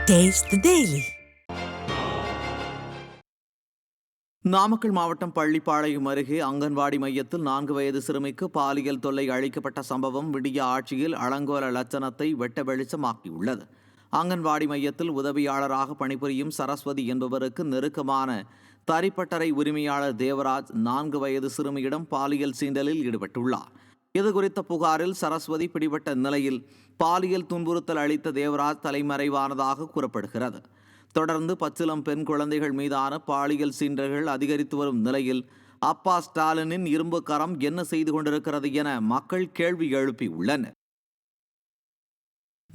Taste the Daily. Namakkal மாவட்டம் பள்ளிப்பாளையம் அருகே அங்கன்வாடி மையத்தில் 4 வயது சிறுமிக்கு பாலியல் தொல்லை அளிக்கப்பட்ட சம்பவம் விடிய ஆட்சியில் அலங்கோல லட்சணத்தை வெட்ட வெளிச்சமாக்கியுள்ளது. அங்கன்வாடி மையத்தில் உதவியாளராக பணிபுரியும் சரஸ்வதி என்பவருக்கு நெருக்கமான தரிப்பட்டறை உரிமையாளர் தேவராஜ் 4 வயது சிறுமியிடம் பாலியல் சீண்டலில் ஈடுபட்டுள்ளார். இதுகுறித்த புகாரில் சரஸ்வதி பிடிபட்ட நிலையில் பாலியல் துன்புறுத்தல் அளித்த தேவராஜ் தலைமறைவானதாக கூறப்படுகிறது. தொடர்ந்து பச்சிளம் பெண் குழந்தைகள் மீதான பாலியல் சீண்டல்கள் அதிகரித்து வரும் நிலையில் அப்பா ஸ்டாலினின் இரும்பு கரம் என்ன செய்து கொண்டிருக்கிறது என மக்கள் கேள்வி எழுப்பியுள்ளனர்.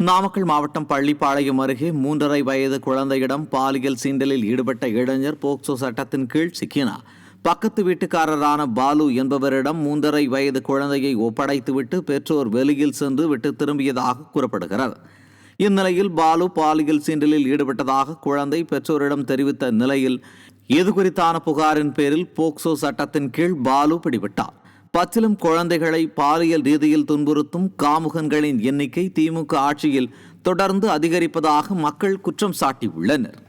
நாமக்கல் மாவட்டம் பள்ளிப்பாளையம் அருகே 3.5 வயது குழந்தையிடம் பாலியல் சீண்டலில் ஈடுபட்ட இளைஞர் போக்சோ சட்டத்தின் கீழ் சிக்கினார். பக்கத்து வீட்டுக்காரரான பாலு என்பவரிடம் 3.5 வயது குழந்தையை ஒப்படைத்துவிட்டு பெற்றோர் வெளியில் சென்று விட்டு திரும்பியதாக கூறப்படுகிறது. இந்நிலையில் பாலு பாலியல் சீண்டலில் ஈடுபட்டதாக குழந்தை பெற்றோரிடம் தெரிவித்த நிலையில் இதுகுறித்தான புகாரின் பேரில் போக்சோ சட்டத்தின் கீழ் பாலு பிடிபட்டார். பச்சிலம் குழந்தைகளை பாலியல் ரீதியில் துன்புறுத்தும் காமுகன்களின் எண்ணிக்கை திமுக ஆட்சியில் தொடர்ந்து அதிகரிப்பதாக மக்கள் குற்றம் சாட்டியுள்ளனர்.